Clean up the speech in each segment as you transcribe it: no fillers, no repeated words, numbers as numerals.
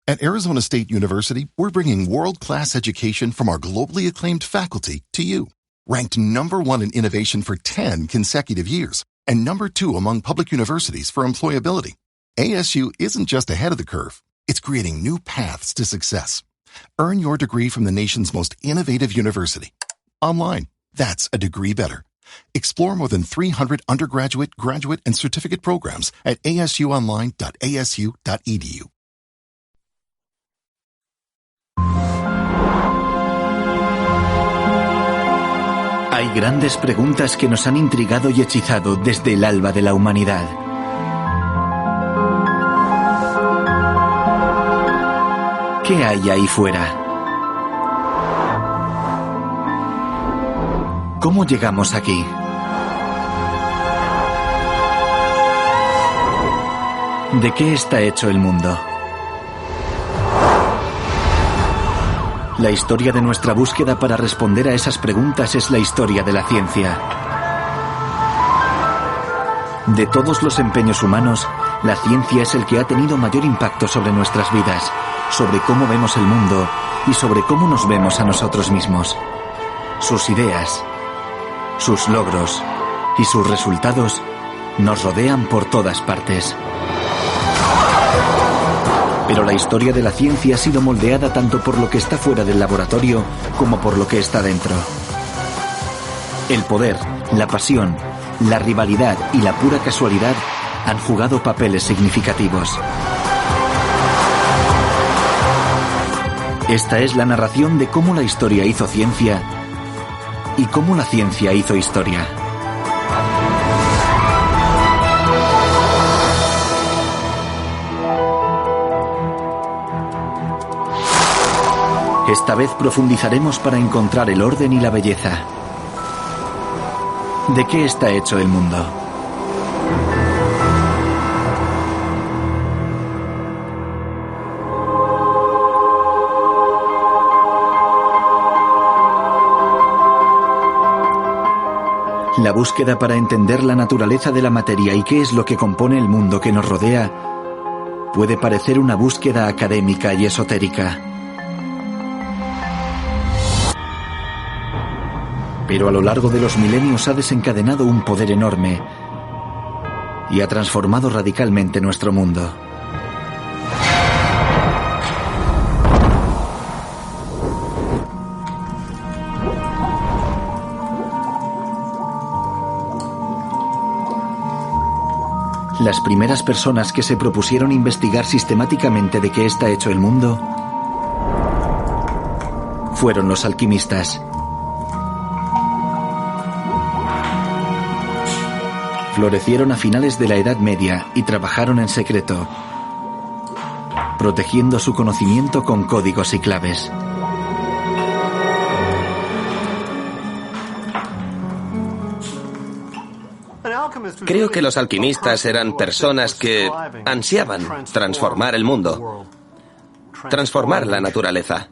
At Arizona State University, we're bringing world-class education from our globally acclaimed faculty to you. Ranked #1 in innovation for 10 consecutive years and #2 among public universities for employability. ASU isn't just ahead of the curve, it's creating new paths to success. Earn your degree from the nation's most innovative university. Online, that's a degree better. Explore more than 300 undergraduate, graduate, and certificate programs at asuonline.asu.edu. Hay grandes preguntas que nos han intrigado y hechizado desde el alba de la humanidad. ¿Qué hay ahí fuera? ¿Cómo llegamos aquí? ¿De qué está hecho el mundo? La historia de nuestra búsqueda para responder a esas preguntas es la historia de la ciencia. De todos los empeños humanos, la ciencia es el que ha tenido mayor impacto sobre nuestras vidas, sobre cómo vemos el mundo y sobre cómo nos vemos a nosotros mismos. Sus ideas, sus logros y sus resultados nos rodean por todas partes. Pero la historia de la ciencia ha sido moldeada tanto por lo que está fuera del laboratorio como por lo que está dentro. El poder, la pasión, la rivalidad y la pura casualidad han jugado papeles significativos. Esta es la narración de cómo la historia hizo ciencia y cómo la ciencia hizo historia. Esta vez profundizaremos para encontrar el orden y la belleza. ¿De qué está hecho el mundo? La búsqueda para entender la naturaleza de la materia y qué es lo que compone el mundo que nos rodea puede parecer una búsqueda académica y esotérica. Pero a lo largo de los milenios ha desencadenado un poder enorme y ha transformado radicalmente nuestro mundo. Las primeras personas que se propusieron investigar sistemáticamente de qué está hecho el mundo fueron los alquimistas. Florecieron a finales de la Edad Media y trabajaron en secreto, protegiendo su conocimiento con códigos y claves. Creo que los alquimistas eran personas que ansiaban transformar el mundo, transformar la naturaleza.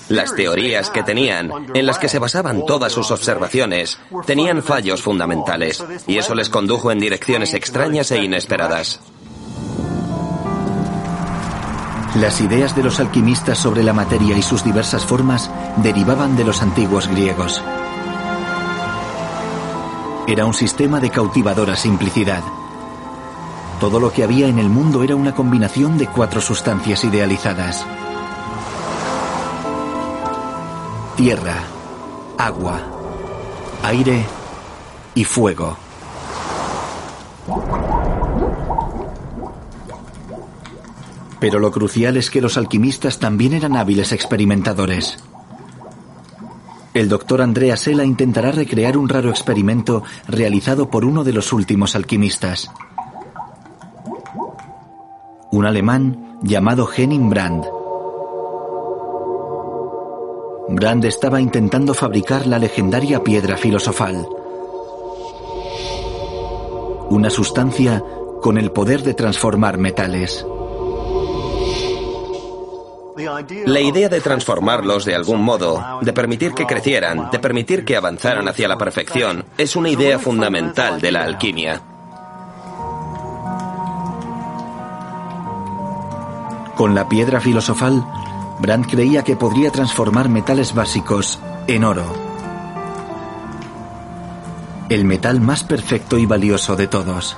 Las teorías que tenían, en las que se basaban todas sus observaciones, tenían fallos fundamentales, y eso les condujo en direcciones extrañas e inesperadas. Las ideas de los alquimistas sobre la materia y sus diversas formas derivaban de los antiguos griegos. Era un sistema de cautivadora simplicidad. Todo lo que había en el mundo era una combinación de 4 sustancias idealizadas: tierra, agua, aire y fuego. Pero lo crucial es que los alquimistas también eran hábiles experimentadores. El doctor Andrea Sela intentará recrear un raro experimento realizado por uno de los últimos alquimistas, un alemán llamado Henning Brand. Brand estaba intentando fabricar la legendaria piedra filosofal, una sustancia con el poder de transformar metales. La idea de transformarlos de algún modo, de permitir que crecieran, de permitir que avanzaran hacia la perfección, es una idea fundamental de la alquimia. Con la piedra filosofal, Brandt creía que podría transformar metales básicos en oro. El metal más perfecto y valioso de todos.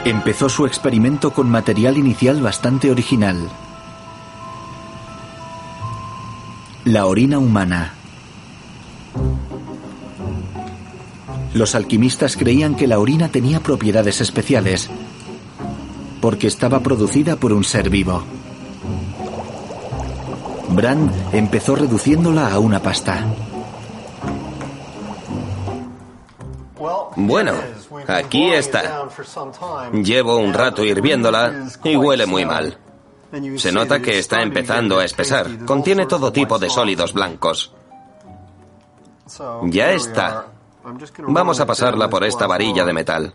Empezó su experimento con material inicial bastante original. La orina humana. Los alquimistas creían que la orina tenía propiedades especiales, porque estaba producida por un ser vivo. Brandt empezó reduciéndola a una pasta. Bueno, aquí está. Llevo un rato hirviéndola y huele muy mal. Se nota que está empezando a espesar. Contiene todo tipo de sólidos blancos. Ya está. Vamos a pasarla por esta varilla de metal.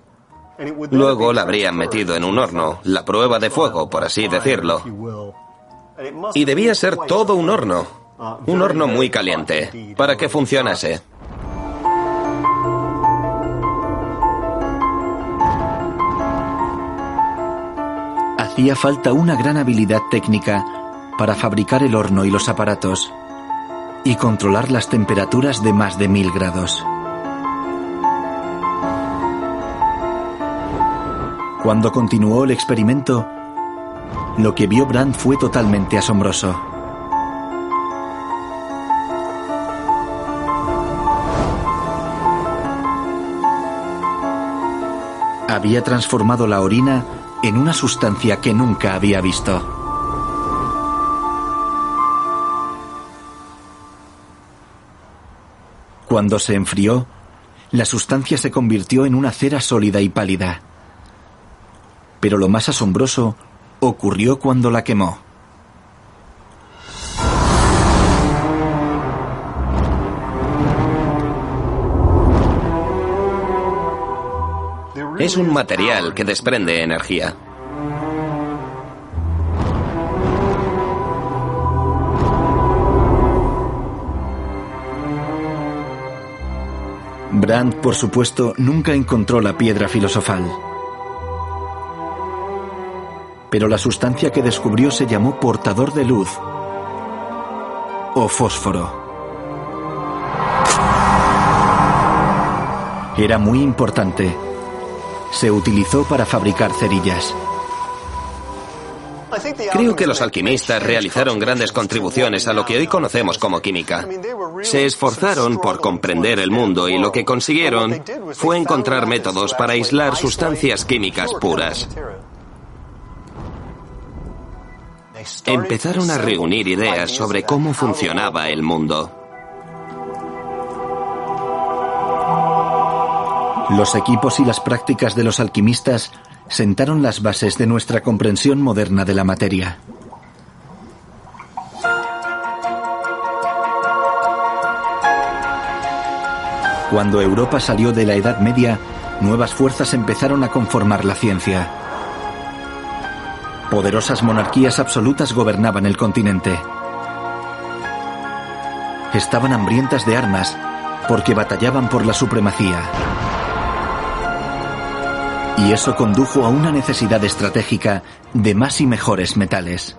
Luego la habrían metido en un horno, la prueba de fuego, por así decirlo. Y debía ser todo un horno muy caliente, para que funcionase. Hacía falta una gran habilidad técnica para fabricar el horno y los aparatos y controlar las temperaturas de más de 1000 grados. Cuando continuó el experimento, lo que vio Brandt fue totalmente asombroso. Había transformado la orina en una sustancia que nunca había visto. Cuando se enfrió, la sustancia se convirtió en una cera sólida y pálida. Pero lo más asombroso ocurrió cuando la quemó. Es un material que desprende energía. Brandt, por supuesto, nunca encontró la piedra filosofal. Pero la sustancia que descubrió se llamó portador de luz o fósforo. Era muy importante. Se utilizó para fabricar cerillas. Creo que los alquimistas realizaron grandes contribuciones a lo que hoy conocemos como química. Se esforzaron por comprender el mundo y lo que consiguieron fue encontrar métodos para aislar sustancias químicas puras. Empezaron a reunir ideas sobre cómo funcionaba el mundo. Los equipos y las prácticas de los alquimistas sentaron las bases de nuestra comprensión moderna de la materia. Cuando Europa salió de la Edad Media, nuevas fuerzas empezaron a conformar la ciencia. Poderosas monarquías absolutas gobernaban el continente. Estaban hambrientas de armas porque batallaban por la supremacía. Y eso condujo a una necesidad estratégica de más y mejores metales.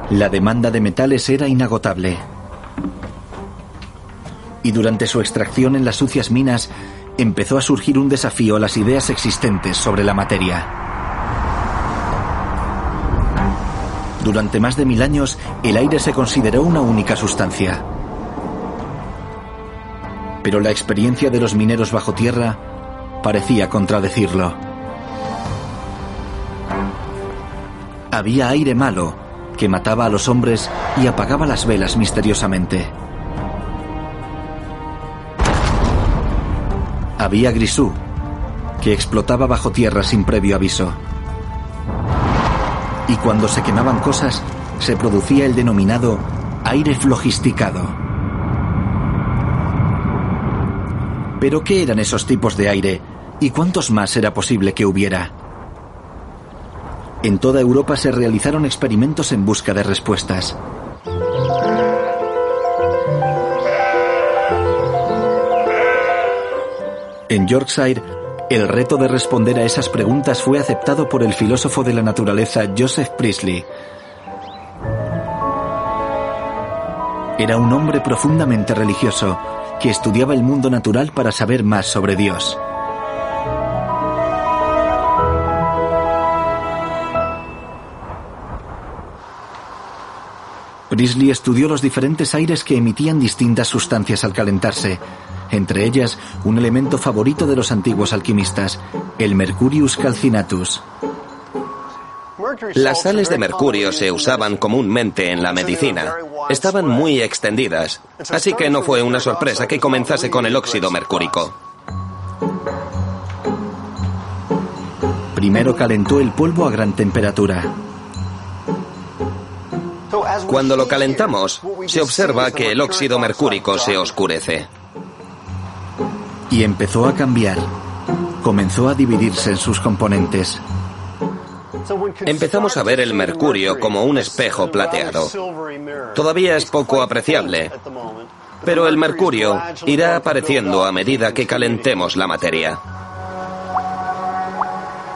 La demanda de metales era inagotable. Y durante su extracción en las sucias minas, empezó a surgir un desafío a las ideas existentes sobre la materia. Durante más de 1000 años, el aire se consideró una única sustancia. Pero la experiencia de los mineros bajo tierra parecía contradecirlo. Había aire malo que mataba a los hombres y apagaba las velas misteriosamente. Había grisú, que explotaba bajo tierra sin previo aviso. Y cuando se quemaban cosas, se producía el denominado aire flogisticado. ¿Pero qué eran esos tipos de aire y cuántos más era posible que hubiera? En toda Europa se realizaron experimentos en busca de respuestas. En Yorkshire, el reto de responder a esas preguntas fue aceptado por el filósofo de la naturaleza Joseph Priestley. Era un hombre profundamente religioso que estudiaba el mundo natural para saber más sobre Dios. Priestley estudió los diferentes aires que emitían distintas sustancias al calentarse, entre ellas un elemento favorito de los antiguos alquimistas, el Mercurius calcinatus. Las sales de mercurio se usaban comúnmente en la medicina. Estaban muy extendidas, así que no fue una sorpresa que comenzase con el óxido mercúrico. Primero calentó el polvo a gran temperatura. Cuando lo calentamos, se observa que el óxido mercúrico se oscurece. Y empezó a cambiar. Comenzó a dividirse en sus componentes. Empezamos a ver el mercurio como un espejo plateado. Todavía es poco apreciable, pero el mercurio irá apareciendo a medida que calentemos la materia.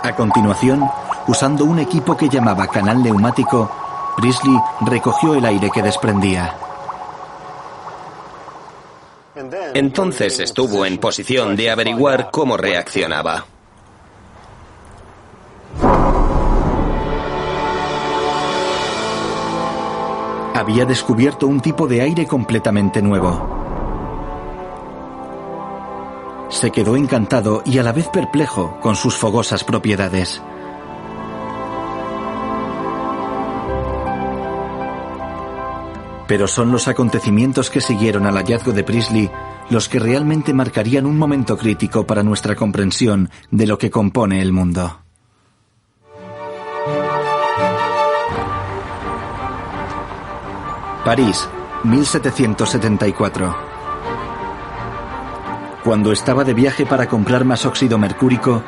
A continuación, usando un equipo que llamaba canal neumático, Priestley recogió el aire que desprendía. Entonces estuvo en posición de averiguar cómo reaccionaba. Había descubierto un tipo de aire completamente nuevo. Se quedó encantado y a la vez perplejo con sus fogosas propiedades. Pero son los acontecimientos que siguieron al hallazgo de Priestley los que realmente marcarían un momento crítico para nuestra comprensión de lo que compone el mundo. París, 1774. Cuando estaba de viaje para comprar más óxido mercúrico,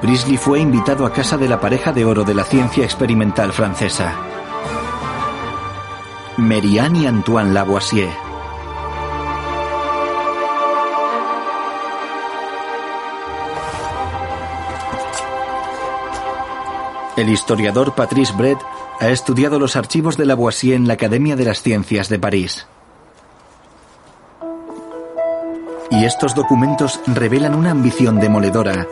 Priestley fue invitado a casa de la pareja de oro de la ciencia experimental francesa, Merian y Antoine Lavoisier. El historiador Patrice Bret ha estudiado los archivos de Lavoisier en la Academia de las Ciencias de París. Y estos documentos revelan una ambición demoledora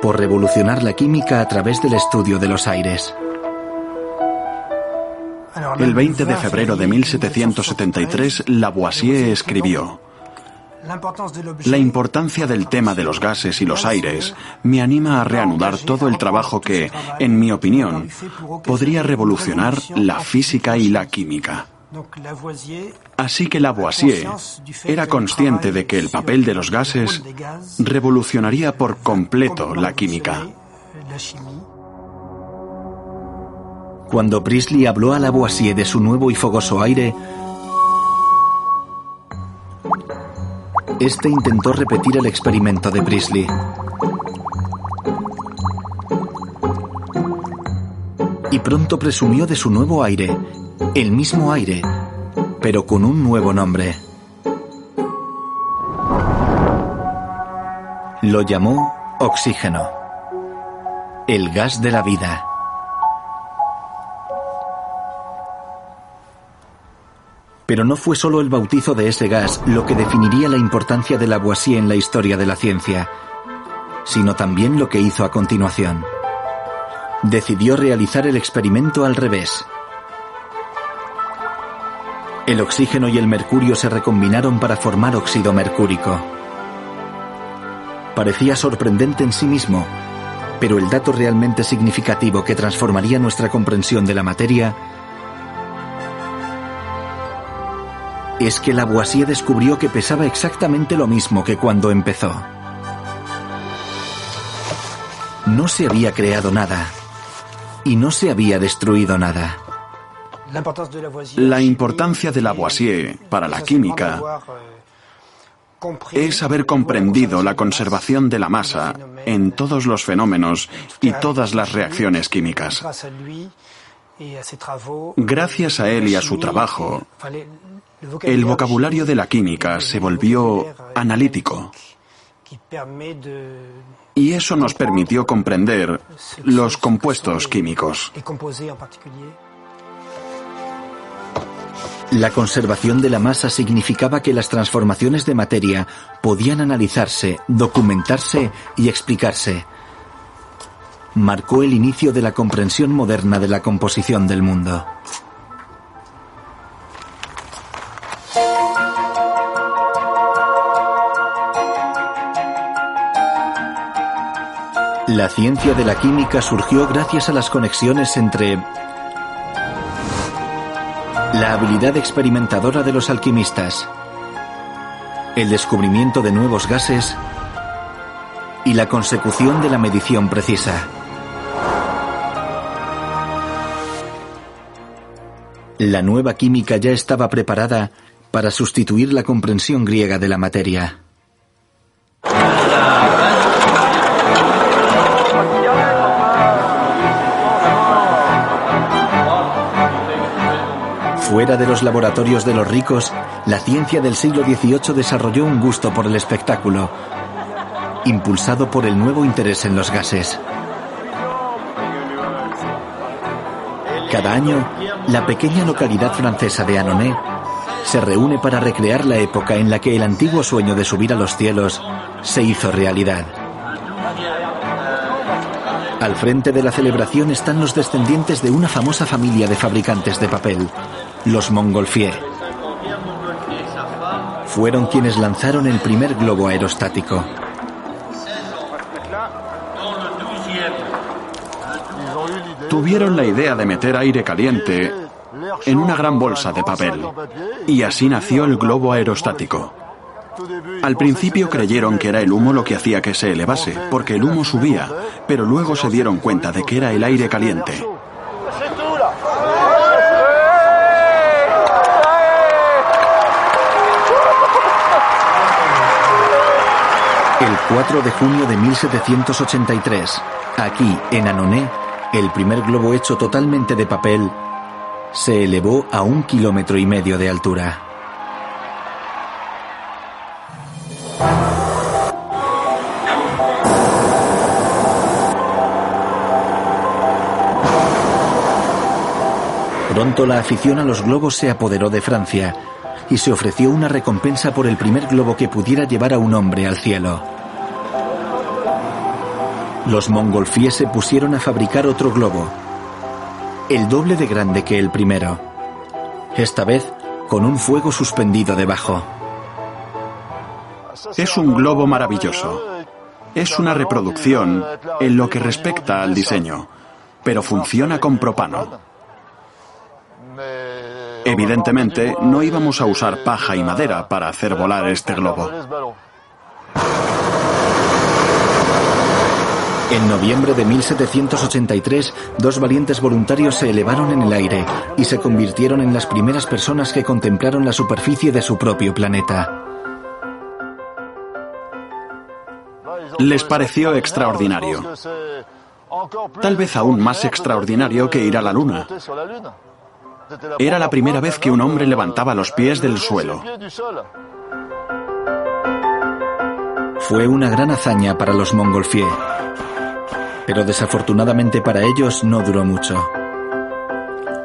por revolucionar la química a través del estudio de los aires. El 20 de febrero de 1773, Lavoisier escribió: La importancia del tema de los gases y los aires me anima a reanudar todo el trabajo que, en mi opinión, podría revolucionar la física y la química. Así que Lavoisier era consciente de que el papel de los gases revolucionaría por completo la química. Cuando Priestley habló a Lavoisier de su nuevo y fogoso aire, este intentó repetir el experimento de Priestley. Y pronto presumió de su nuevo aire, el mismo aire, pero con un nuevo nombre. Lo llamó oxígeno, el gas de la vida. Pero no fue solo el bautizo de ese gas lo que definiría la importancia de Lavoisier en la historia de la ciencia, sino también lo que hizo a continuación. Decidió realizar el experimento al revés. El oxígeno y el mercurio se recombinaron para formar óxido mercúrico. Parecía sorprendente en sí mismo, pero el dato realmente significativo que transformaría nuestra comprensión de la materia es que Lavoisier descubrió que pesaba exactamente lo mismo que cuando empezó. No se había creado nada y no se había destruido nada. La importancia de Lavoisier para la química es haber comprendido la conservación de la masa en todos los fenómenos y todas las reacciones químicas. Gracias a él y a su trabajo, el vocabulario de la química se volvió analítico. Y eso nos permitió comprender los compuestos químicos. La conservación de la masa significaba que las transformaciones de materia podían analizarse, documentarse y explicarse. Marcó el inicio de la comprensión moderna de la composición del mundo. La ciencia de la química surgió gracias a las conexiones entre la habilidad experimentadora de los alquimistas, el descubrimiento de nuevos gases y la consecución de la medición precisa. La nueva química ya estaba preparada para sustituir la comprensión griega de la materia. Fuera de los laboratorios de los ricos, la ciencia del siglo XVIII desarrolló un gusto por el espectáculo, impulsado por el nuevo interés en los gases. Cada año, la pequeña localidad francesa de Annonay se reúne para recrear la época en la que el antiguo sueño de subir a los cielos se hizo realidad. Al frente de la celebración están los descendientes de una famosa familia de fabricantes de papel, los Montgolfier. Fueron quienes lanzaron el primer globo aerostático. Tuvieron la idea de meter aire caliente en una gran bolsa de papel, y así nació el globo aerostático. Al principio creyeron que era el humo lo que hacía que se elevase, porque el humo subía, pero luego se dieron cuenta de que era el aire caliente. El 4 de junio de 1783, aquí, en Annonay, el primer globo hecho totalmente de papel se elevó a 1,5 kilómetros de altura. Pronto la afición a los globos se apoderó de Francia y se ofreció una recompensa por el primer globo que pudiera llevar a un hombre al cielo. Los Montgolfier se pusieron a fabricar otro globo, el doble de grande que el primero, esta vez con un fuego suspendido debajo. Es un globo maravilloso. Es una reproducción en lo que respecta al diseño, pero funciona con propano. Evidentemente, no íbamos a usar paja y madera para hacer volar este globo. En noviembre de 1783, 2 valientes voluntarios se elevaron en el aire y se convirtieron en las primeras personas que contemplaron la superficie de su propio planeta. Les pareció extraordinario. Tal vez aún más extraordinario que ir a la Luna. Era la primera vez que un hombre levantaba los pies del suelo. Fue una gran hazaña para los Montgolfier, pero desafortunadamente para ellos no duró mucho.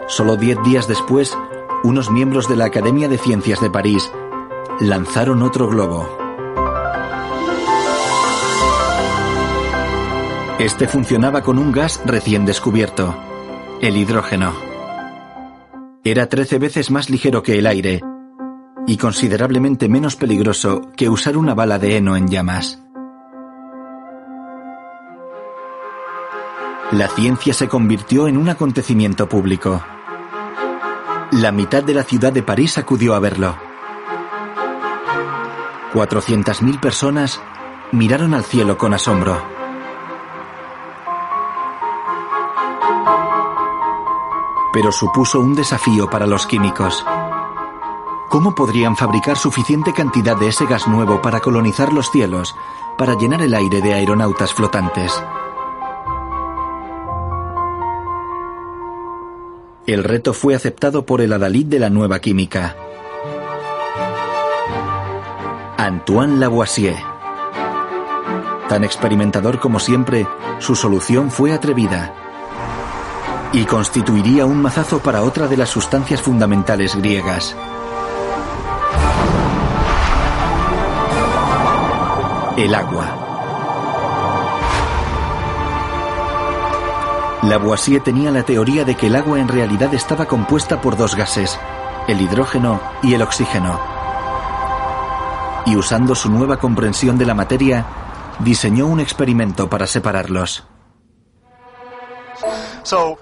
Solo 10 días después, unos miembros de la Academia de Ciencias de París lanzaron otro globo. Este funcionaba con un gas recién descubierto, el hidrógeno. Era 13 veces más ligero que el aire y considerablemente menos peligroso que usar una bala de heno en llamas. La ciencia se convirtió en un acontecimiento público. La mitad de la ciudad de París acudió a verlo. 400.000 personas miraron al cielo con asombro. Pero supuso un desafío para los químicos. ¿Cómo podrían fabricar suficiente cantidad de ese gas nuevo para colonizar los cielos, para llenar el aire de aeronautas flotantes? El reto fue aceptado por el adalid de la nueva química, Antoine Lavoisier. Tan experimentador como siempre, su solución fue atrevida y constituiría un mazazo para otra de las sustancias fundamentales griegas. El agua. Lavoisier tenía la teoría de que el agua en realidad estaba compuesta por dos gases, el hidrógeno y el oxígeno. Y usando su nueva comprensión de la materia, diseñó un experimento para separarlos.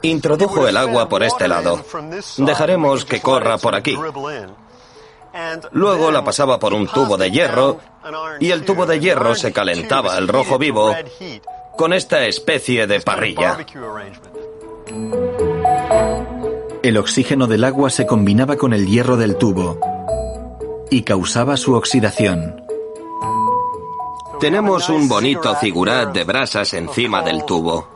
Introdujo el agua por este lado. Dejaremos que corra por aquí. Luego la pasaba por un tubo de hierro y el tubo de hierro se calentaba al rojo vivo con esta especie de parrilla. El oxígeno del agua se combinaba con el hierro del tubo y causaba su oxidación. Tenemos un bonito zigurat de brasas encima del tubo.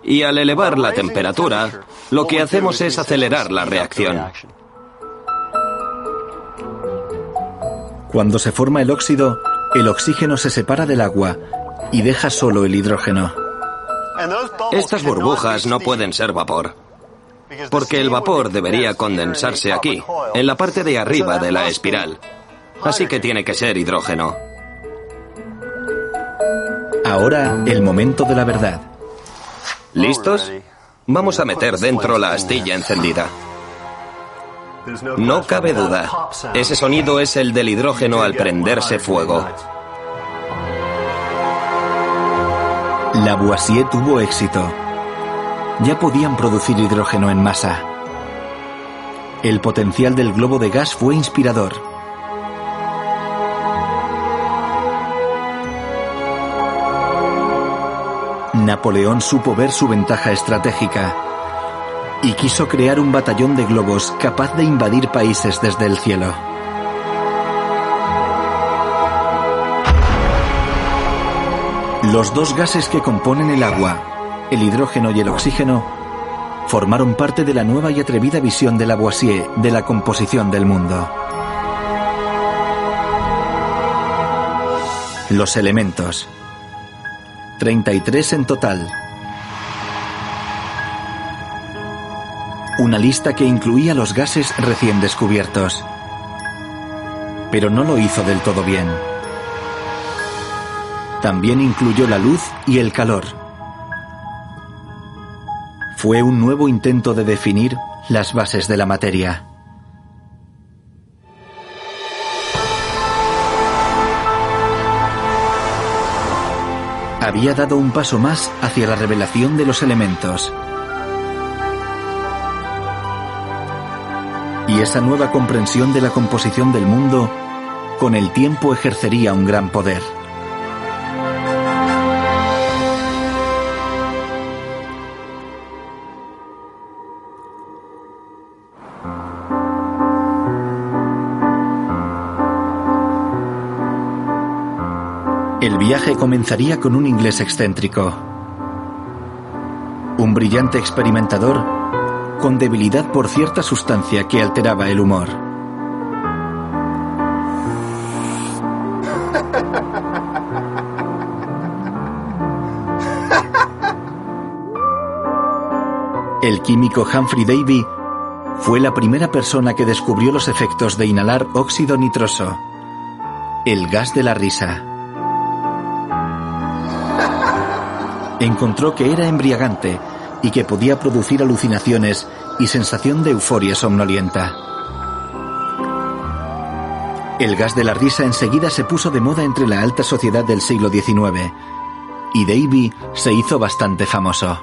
Y al elevar la temperatura, lo que hacemos es acelerar la reacción. Cuando se forma el óxido, el oxígeno se separa del agua y deja solo el hidrógeno. Estas burbujas no pueden ser vapor, porque el vapor debería condensarse aquí, en la parte de arriba de la espiral. Así que tiene que ser hidrógeno. Ahora, el momento de la verdad. ¿Listos? Vamos a meter dentro la astilla encendida. No cabe duda. Ese sonido es el del hidrógeno al prenderse fuego. Lavoisier tuvo éxito. Ya podían producir hidrógeno en masa. El potencial del globo de gas fue inspirador. Napoleón supo ver su ventaja estratégica y quiso crear un batallón de globos capaz de invadir países desde el cielo. Los dos gases que componen el agua, el hidrógeno y el oxígeno, formaron parte de la nueva y atrevida visión de Lavoisier de la composición del mundo. Los elementos. 33 en total. Una lista que incluía los gases recién descubiertos. Pero no lo hizo del todo bien. También incluyó la luz y el calor. Fue un nuevo intento de definir las bases de la materia. Había dado un paso más hacia la revelación de los elementos. Y esa nueva comprensión de la composición del mundo, con el tiempo ejercería un gran poder. El viaje comenzaría con un inglés excéntrico, un brillante experimentador con debilidad por cierta sustancia que alteraba el humor. El químico Humphrey Davy fue la primera persona que descubrió los efectos de inhalar óxido nitroso, el gas de la risa. Encontró que era embriagante y que podía producir alucinaciones y sensación de euforia somnolienta. El gas de la risa enseguida se puso de moda entre la alta sociedad del siglo XIX y Davy se hizo bastante famoso.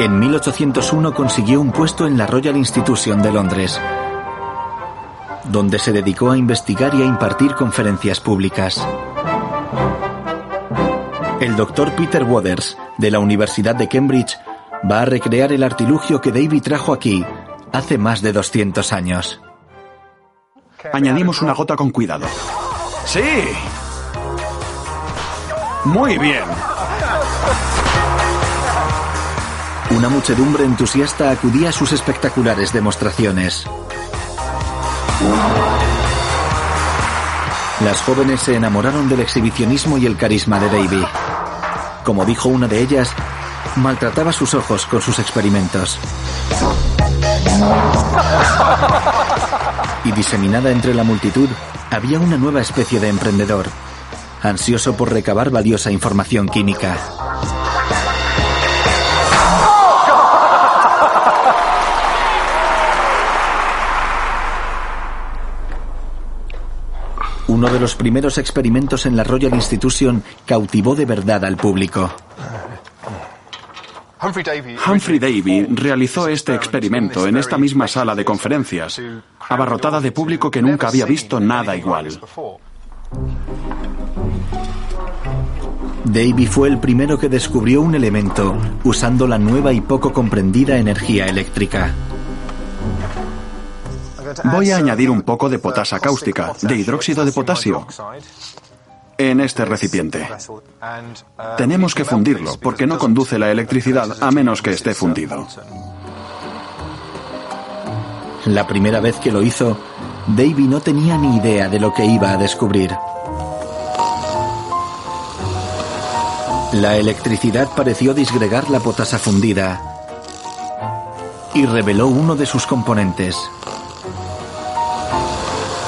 En 1801 consiguió un puesto en la Royal Institution de Londres, donde se dedicó a investigar y a impartir conferencias públicas. El doctor Peter Waters, de la Universidad de Cambridge, va a recrear el artilugio que Davy trajo aquí hace más de 200 años. Añadimos una gota con cuidado. ¡Sí! ¡Muy bien! Una muchedumbre entusiasta acudía a sus espectaculares demostraciones. Las jóvenes se enamoraron del exhibicionismo y el carisma de Davy. Como dijo una de ellas, maltrataba sus ojos con sus experimentos. Y diseminada entre la multitud había una nueva especie de emprendedor, ansioso por recabar valiosa información química. Uno de los primeros experimentos en la Royal Institution cautivó de verdad al público. Humphrey Davy realizó este experimento en esta misma sala de conferencias, abarrotada de público que nunca había visto nada igual. Davy fue el primero que descubrió un elemento usando la nueva y poco comprendida energía eléctrica. Voy a añadir un poco de potasa cáustica, de hidróxido de potasio, en este recipiente. Tenemos que fundirlo, porque no conduce la electricidad a menos que esté fundido. La primera vez que lo hizo, Davy no tenía ni idea de lo que iba a descubrir. La electricidad pareció disgregar la potasa fundida y reveló uno de sus componentes.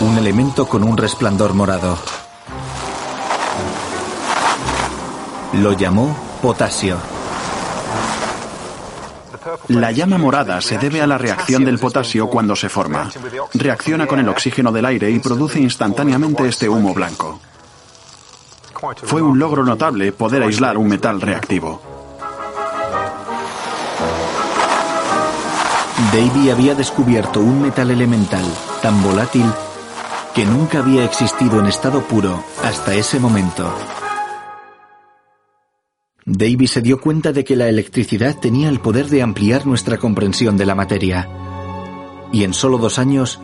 Un elemento con un resplandor morado. Lo llamó potasio. La llama morada se debe a la reacción del potasio cuando se forma. Reacciona con el oxígeno del aire y produce instantáneamente este humo blanco. Fue un logro notable poder aislar un metal reactivo. Davy había descubierto un metal elemental tan volátil que nunca había existido en estado puro hasta ese momento. Davy se dio cuenta de que la electricidad tenía el poder de ampliar nuestra comprensión de la materia. Y en solo 2 años,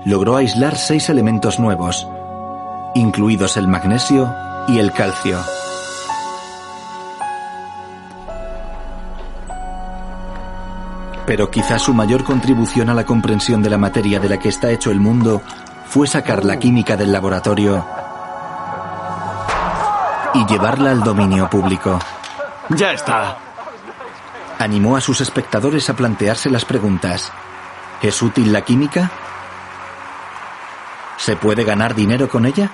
logró aislar 6 elementos nuevos, incluidos el magnesio y el calcio. Pero quizá su mayor contribución a la comprensión de la materia de la que está hecho el mundo fue sacar la química del laboratorio y llevarla al dominio público. ¡Ya está! Animó a sus espectadores a plantearse las preguntas: ¿es útil la química? ¿Se puede ganar dinero con ella?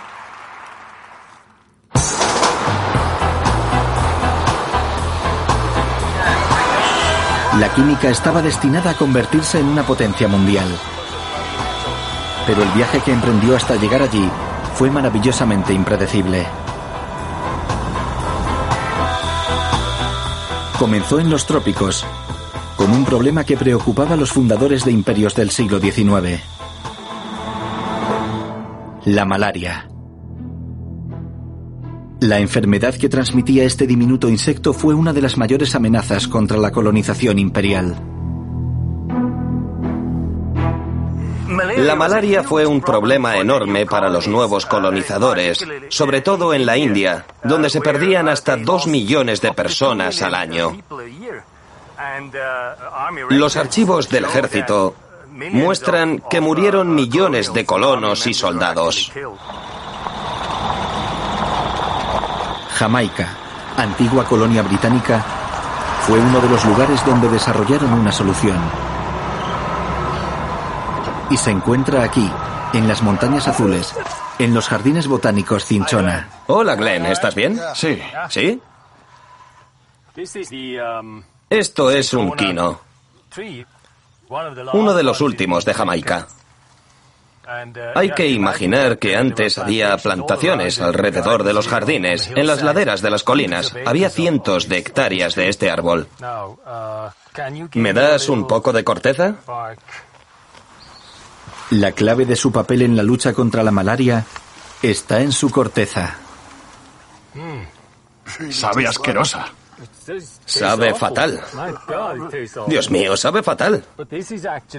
La química estaba destinada a convertirse en una potencia mundial. Pero el viaje que emprendió hasta llegar allí fue maravillosamente impredecible. Comenzó en los trópicos, con un problema que preocupaba a los fundadores de imperios del siglo XIX: la malaria. La enfermedad que transmitía este diminuto insecto fue una de las mayores amenazas contra la colonización imperial. La malaria fue un problema enorme para los nuevos colonizadores, sobre todo en la India, donde se perdían hasta 2 millones de personas al año. Los archivos del ejército muestran que murieron millones de colonos y soldados. Jamaica, antigua colonia británica, fue uno de los lugares donde desarrollaron una solución. Y se encuentra aquí, en las Montañas Azules, en los Jardines Botánicos Cinchona. Hola, Glenn, ¿estás bien? Sí. ¿Sí? Esto es un quino, uno de los últimos de Jamaica. Hay que imaginar que antes había plantaciones alrededor de los jardines, en las laderas de las colinas. Había cientos de hectáreas de este árbol. ¿Me das un poco de corteza? La clave de su papel en la lucha contra la malaria está en su corteza. Sabe asquerosa. Sabe fatal. Dios mío, sabe fatal.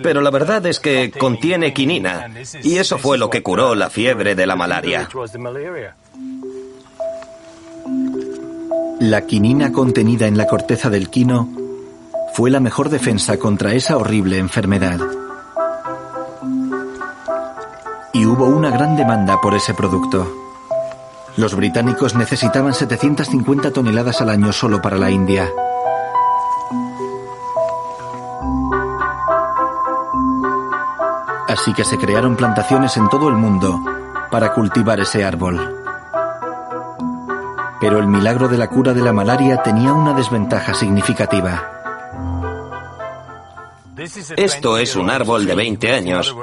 Pero la verdad es que contiene quinina, y eso fue lo que curó la fiebre de la malaria. La quinina contenida en la corteza del quino fue la mejor defensa contra esa horrible enfermedad. Y hubo una gran demanda por ese producto. Los británicos necesitaban 750 toneladas al año solo para la India. Así que se crearon plantaciones en todo el mundo para cultivar ese árbol. Pero el milagro de la cura de la malaria tenía una desventaja significativa. Esto es un árbol de 20 años,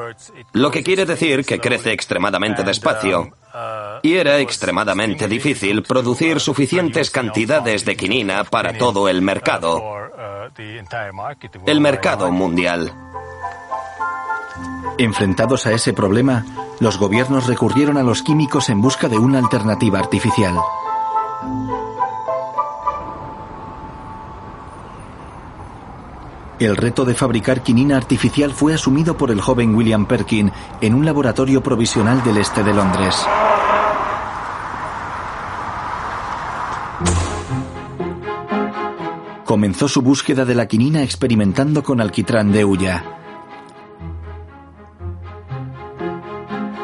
lo que quiere decir que crece extremadamente despacio. Y era extremadamente difícil producir suficientes cantidades de quinina para todo el mercado mundial. Enfrentados a ese problema, los gobiernos recurrieron a los químicos en busca de una alternativa artificial. El reto de fabricar quinina artificial fue asumido por el joven William Perkin en un laboratorio provisional del este de Londres. Comenzó su búsqueda de la quinina experimentando con alquitrán de hulla,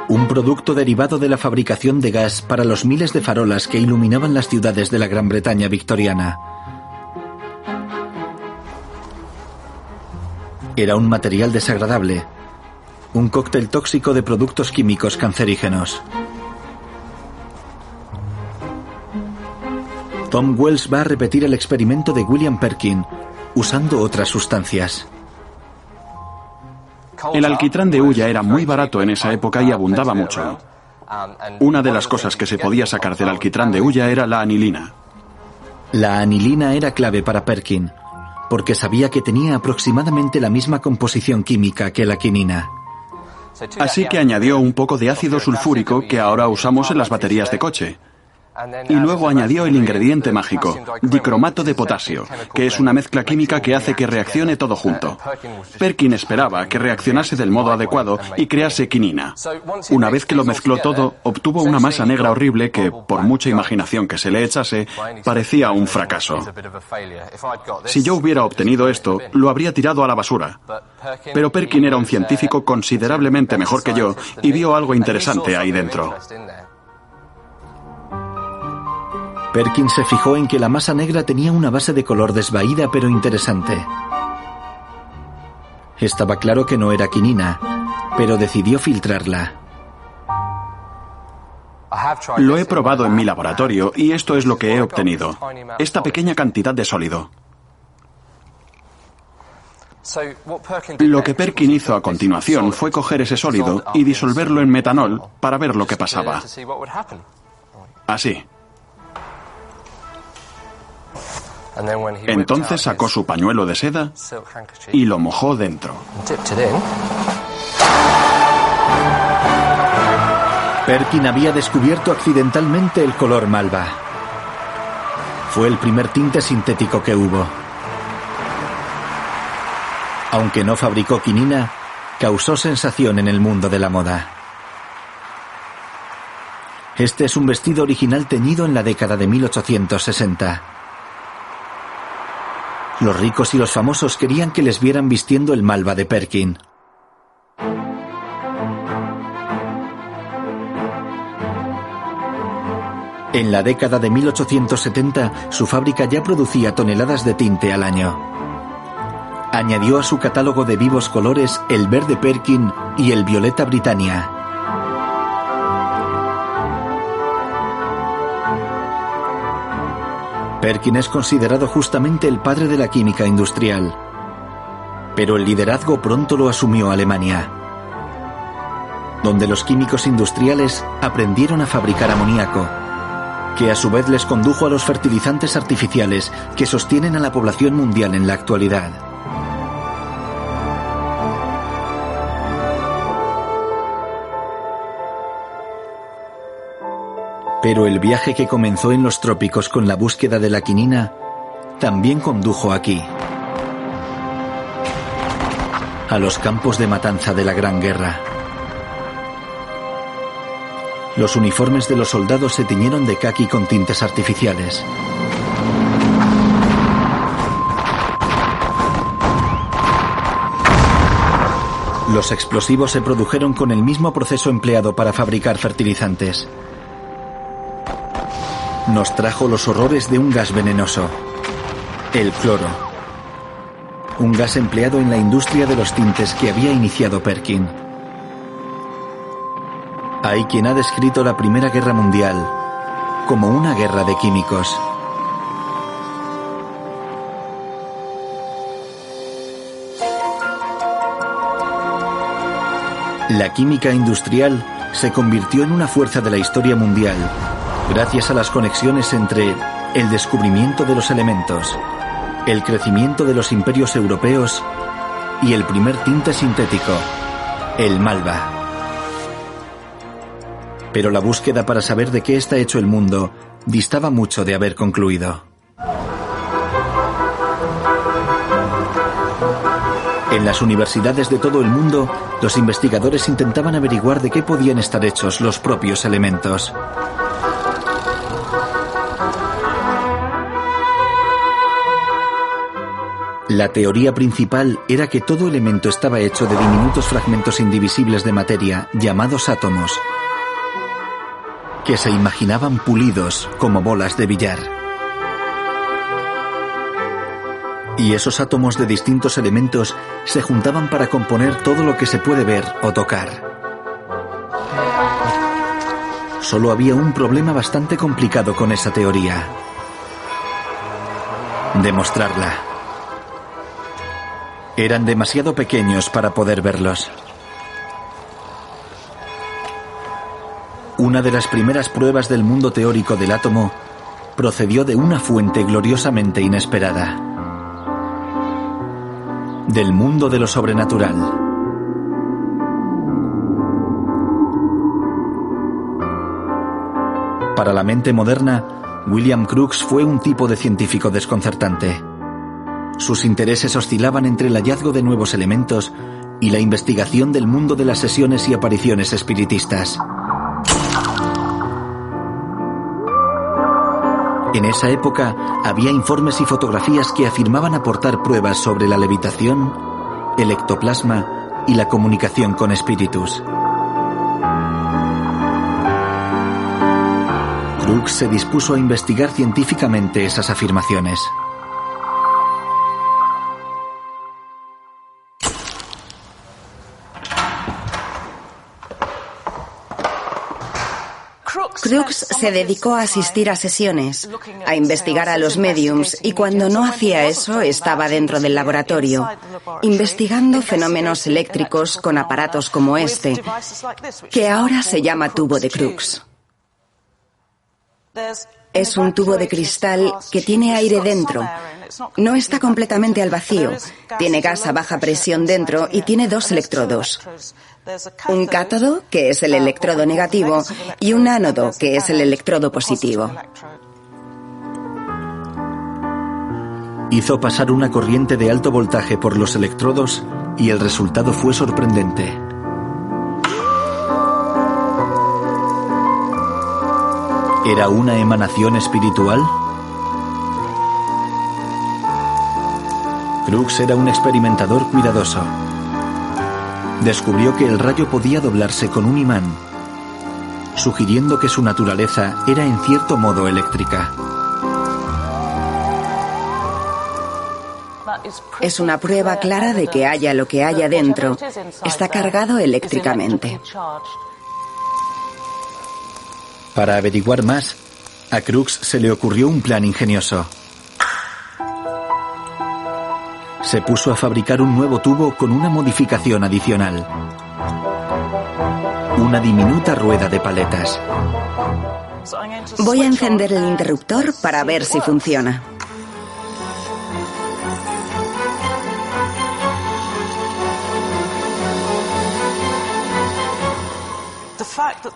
un producto derivado de la fabricación de gas para los miles de farolas que iluminaban las ciudades de la Gran Bretaña victoriana. Era un material desagradable, un cóctel tóxico de productos químicos cancerígenos. Tom Wells va a repetir el experimento de William Perkin, usando otras sustancias. El alquitrán de hulla era muy barato en esa época y abundaba mucho. Una de las cosas que se podía sacar del alquitrán de hulla era la anilina. La anilina era clave para Perkin, porque sabía que tenía aproximadamente la misma composición química que la quinina. Así que añadió un poco de ácido sulfúrico que ahora usamos en las baterías de coche. Y luego añadió el ingrediente mágico, dicromato de potasio, que es una mezcla química que hace que reaccione todo junto. Perkin esperaba que reaccionase del modo adecuado y crease quinina. Una vez que lo mezcló todo, obtuvo una masa negra horrible que, por mucha imaginación que se le echase, parecía un fracaso. Si yo hubiera obtenido esto, lo habría tirado a la basura. Pero Perkin era un científico considerablemente mejor que yo y vio algo interesante ahí dentro. Perkin se fijó en que la masa negra tenía una base de color desvaída pero interesante. Estaba claro que no era quinina, pero decidió filtrarla. Lo he probado en mi laboratorio y esto es lo que he obtenido. Esta pequeña cantidad de sólido. Lo que Perkin hizo a continuación fue coger ese sólido y disolverlo en metanol para ver lo que pasaba. Así. Entonces sacó su pañuelo de seda y lo mojó dentro. Perkin había descubierto accidentalmente el color malva. Fue el primer tinte sintético que hubo. Aunque no fabricó quinina, causó sensación en el mundo de la moda. Este es un vestido original teñido en la década de 1860. Los ricos y los famosos querían que les vieran vistiendo el malva de Perkin. En la década de 1870, su fábrica ya producía toneladas de tinte al año. Añadió a su catálogo de vivos colores el verde Perkin y el violeta Britannia. Perkin es considerado justamente el padre de la química industrial. Pero el liderazgo pronto lo asumió Alemania, donde los químicos industriales aprendieron a fabricar amoníaco, que a su vez les condujo a los fertilizantes artificiales que sostienen a la población mundial en la actualidad. Pero el viaje que comenzó en los trópicos con la búsqueda de la quinina también condujo aquí, a los campos de matanza de la Gran Guerra. Los uniformes de los soldados se tiñeron de caqui con tintes artificiales. Los explosivos se produjeron con el mismo proceso empleado para fabricar fertilizantes. Nos trajo los horrores de un gas venenoso, el cloro. Un gas empleado en la industria de los tintes que había iniciado Perkin. Hay quien ha descrito la Primera Guerra Mundial como una guerra de químicos. La química industrial se convirtió en una fuerza de la historia mundial gracias a las conexiones entre el descubrimiento de los elementos, el crecimiento de los imperios europeos y el primer tinte sintético, el malva. Pero la búsqueda para saber de qué está hecho el mundo distaba mucho de haber concluido. En las universidades de todo el mundo, los investigadores intentaban averiguar de qué podían estar hechos los propios elementos. La teoría principal era que todo elemento estaba hecho de diminutos fragmentos indivisibles de materia llamados átomos, que se imaginaban pulidos como bolas de billar. Y esos átomos de distintos elementos se juntaban para componer todo lo que se puede ver o tocar. Solo había un problema bastante complicado con esa teoría: demostrarla. Eran demasiado pequeños para poder verlos. Una de las primeras pruebas del mundo teórico del átomo procedió de una fuente gloriosamente inesperada: del mundo de lo sobrenatural. Para la mente moderna, William Crookes fue un tipo de científico desconcertante. Sus intereses oscilaban entre el hallazgo de nuevos elementos y la investigación del mundo de las sesiones y apariciones espiritistas. En esa época había informes y fotografías que afirmaban aportar pruebas sobre la levitación, el ectoplasma y la comunicación con espíritus. Crookes se dispuso a investigar científicamente esas afirmaciones. Crookes se dedicó a asistir a sesiones, a investigar a los médiums, y cuando no hacía eso estaba dentro del laboratorio, investigando fenómenos eléctricos con aparatos como este, que ahora se llama tubo de Crookes. Es un tubo de cristal que tiene aire dentro. No está completamente al vacío. Tiene gas a baja presión dentro y tiene dos electrodos. Un cátodo, que es el electrodo negativo, y un ánodo, que es el electrodo positivo. Hizo pasar una corriente de alto voltaje por los electrodos y el resultado fue sorprendente. ¿Era una emanación espiritual? Crookes era un experimentador cuidadoso. Descubrió que el rayo podía doblarse con un imán, sugiriendo que su naturaleza era en cierto modo eléctrica. Es una prueba clara de que haya lo que haya dentro, está cargado eléctricamente. Para averiguar más, a Crookes se le ocurrió un plan ingenioso. Se puso a fabricar un nuevo tubo con una modificación adicional: una diminuta rueda de paletas. Voy a encender el interruptor para ver si funciona.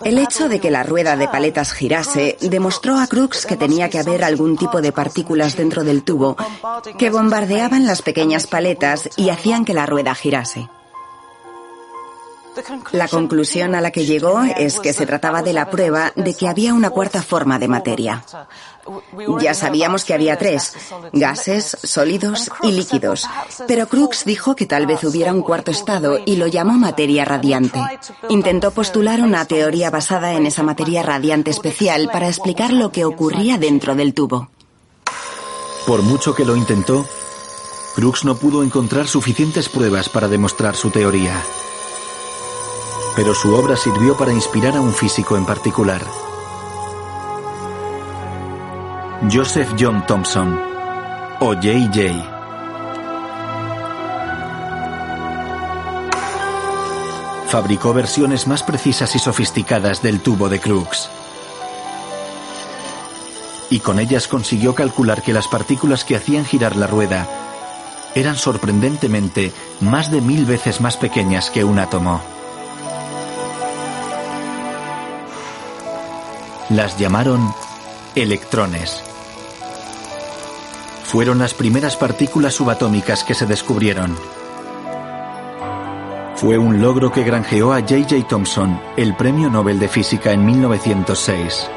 El hecho de que la rueda de paletas girase demostró a Crookes que tenía que haber algún tipo de partículas dentro del tubo que bombardeaban las pequeñas paletas y hacían que la rueda girase. La conclusión a la que llegó es que se trataba de la prueba de que había una cuarta forma de materia. Ya sabíamos que había tres: gases, sólidos y líquidos. Pero Crookes dijo que tal vez hubiera un cuarto estado y lo llamó materia radiante. Intentó postular una teoría basada en esa materia radiante especial para explicar lo que ocurría dentro del tubo. Por mucho que lo intentó, Crookes no pudo encontrar suficientes pruebas para demostrar su teoría. Pero su obra sirvió para inspirar a un físico en particular: Joseph John Thomson, o J.J. Fabricó versiones más precisas y sofisticadas del tubo de Crookes. Y con ellas consiguió calcular que las partículas que hacían girar la rueda eran sorprendentemente más de 1000 veces más pequeñas que un átomo. Las llamaron electrones. Fueron las primeras partículas subatómicas que se descubrieron. Fue un logro que granjeó a J.J. Thomson el Premio Nobel de Física en 1906.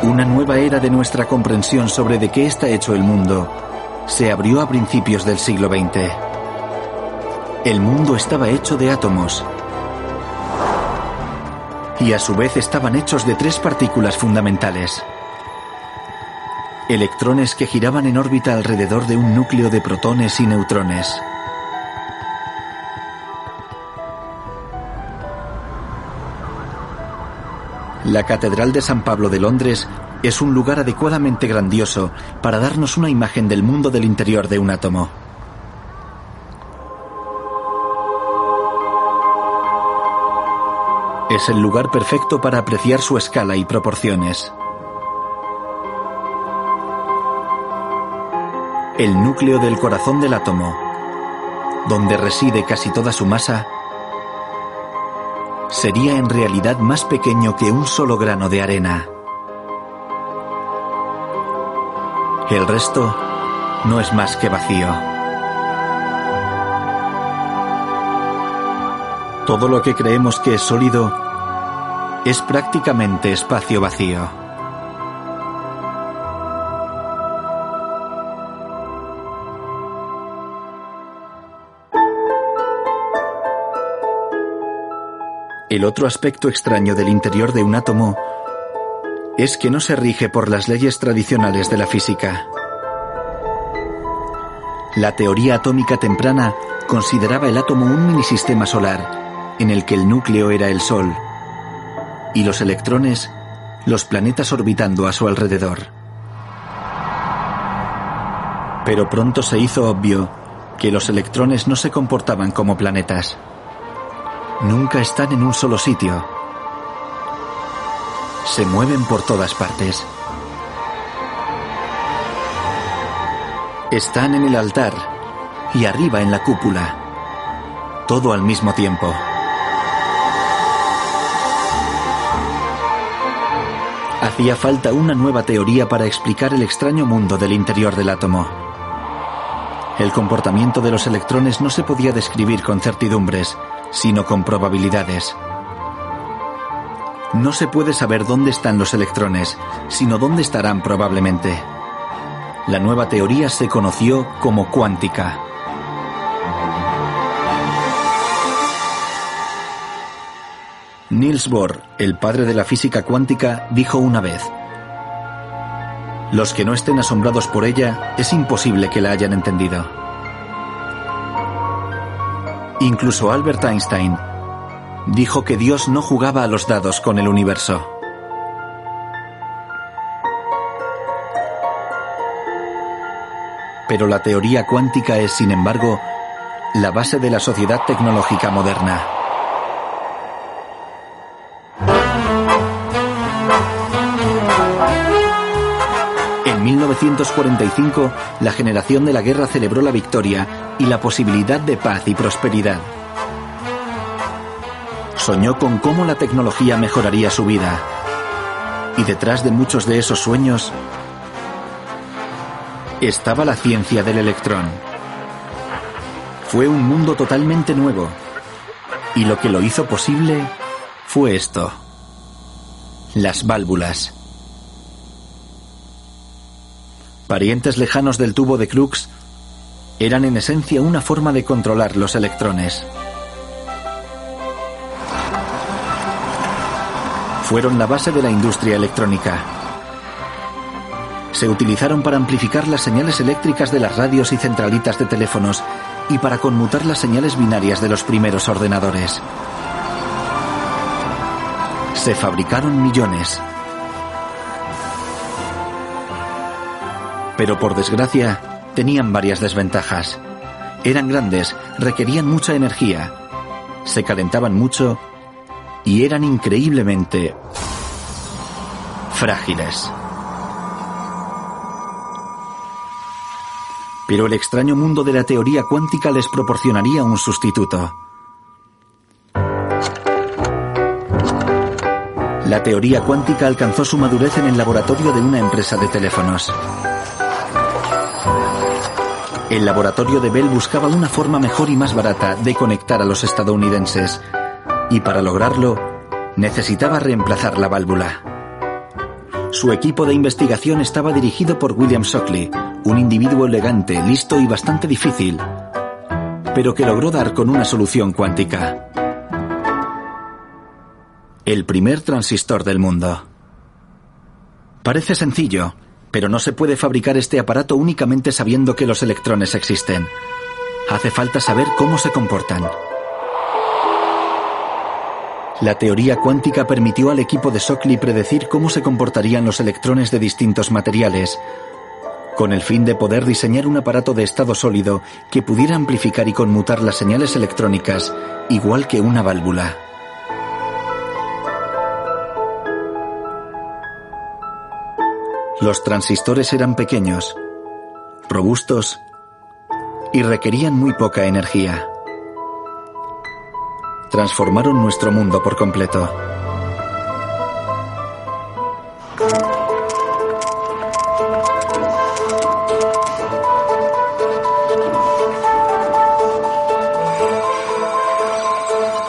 Una nueva era de nuestra comprensión sobre de qué está hecho el mundo se abrió a principios del siglo XX. El mundo estaba hecho de átomos. Y a su vez estaban hechos de tres partículas fundamentales: electrones que giraban en órbita alrededor de un núcleo de protones y neutrones. La Catedral de San Pablo de Londres es un lugar adecuadamente grandioso para darnos una imagen del mundo del interior de un átomo. Es el lugar perfecto para apreciar su escala y proporciones. El núcleo del corazón del átomo, donde reside casi toda su masa, sería en realidad más pequeño que un solo grano de arena. El resto no es más que vacío. Todo lo que creemos que es sólido es prácticamente espacio vacío. El otro aspecto extraño del interior de un átomo es que no se rige por las leyes tradicionales de la física. La teoría atómica temprana consideraba el átomo un minisistema solar, en el que el núcleo era el Sol, y los electrones, los planetas orbitando a su alrededor. Pero pronto se hizo obvio que los electrones no se comportaban como planetas. Nunca están en un solo sitio. Se mueven por todas partes. Están en el altar y arriba en la cúpula, todo al mismo tiempo. Hacía falta una nueva teoría para explicar el extraño mundo del interior del átomo. El comportamiento de los electrones no se podía describir con certidumbres, sino con probabilidades. No se puede saber dónde están los electrones, sino dónde estarán probablemente. La nueva teoría se conoció como cuántica. Niels Bohr, el padre de la física cuántica, dijo una vez: los que no estén asombrados por ella, es imposible que la hayan entendido. Incluso Albert Einstein dijo que Dios no jugaba a los dados con el universo. Pero la teoría cuántica es, sin embargo, la base de la sociedad tecnológica moderna. En 1945, la generación de la guerra celebró la victoria y la posibilidad de paz y prosperidad. Soñó con cómo la tecnología mejoraría su vida. Y detrás de muchos de esos sueños estaba la ciencia del electrón. Fue un mundo totalmente nuevo. Y lo que lo hizo posible fue esto: las válvulas. Parientes lejanos del tubo de Crookes, eran en esencia una forma de controlar los electrones. Fueron la base de la industria electrónica. Se utilizaron para amplificar las señales eléctricas de las radios y centralitas de teléfonos y para conmutar las señales binarias de los primeros ordenadores. Se fabricaron millones. Pero por desgracia, tenían varias desventajas. Eran grandes, requerían mucha energía, se calentaban mucho y eran increíblemente frágiles. Pero el extraño mundo de la teoría cuántica les proporcionaría un sustituto. La teoría cuántica alcanzó su madurez en el laboratorio de una empresa de teléfonos. El laboratorio de Bell buscaba una forma mejor y más barata de conectar a los estadounidenses, y para lograrlo necesitaba reemplazar la válvula. Su equipo de investigación estaba dirigido por William Shockley, un individuo elegante, listo y bastante difícil, pero que logró dar con una solución cuántica. El primer transistor del mundo. Parece sencillo, pero no se puede fabricar este aparato únicamente sabiendo que los electrones existen. Hace falta saber cómo se comportan. La teoría cuántica permitió al equipo de Shockley predecir cómo se comportarían los electrones de distintos materiales, con el fin de poder diseñar un aparato de estado sólido que pudiera amplificar y conmutar las señales electrónicas, igual que una válvula. Los transistores eran pequeños, robustos y requerían muy poca energía. Transformaron nuestro mundo por completo.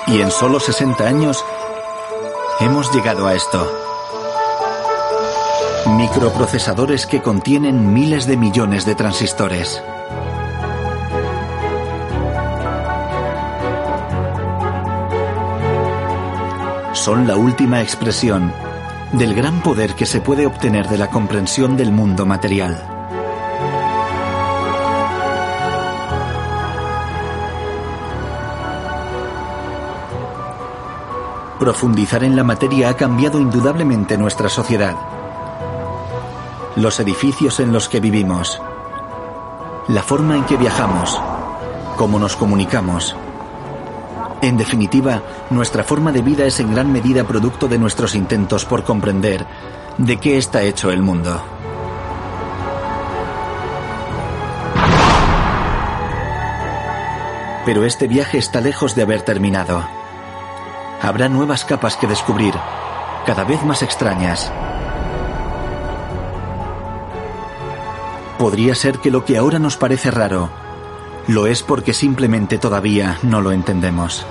Y en solo 60 años hemos llegado a esto. Microprocesadores que contienen miles de millones de transistores. Son la última expresión del gran poder que se puede obtener de la comprensión del mundo material. Profundizar en la materia ha cambiado indudablemente nuestra sociedad. Los edificios en los que vivimos, la forma en que viajamos, cómo nos comunicamos. En definitiva, nuestra forma de vida es en gran medida producto de nuestros intentos por comprender de qué está hecho el mundo. Pero este viaje está lejos de haber terminado. Habrá nuevas capas que descubrir, cada vez más extrañas. Podría ser que lo que ahora nos parece raro, lo es porque simplemente todavía no lo entendemos.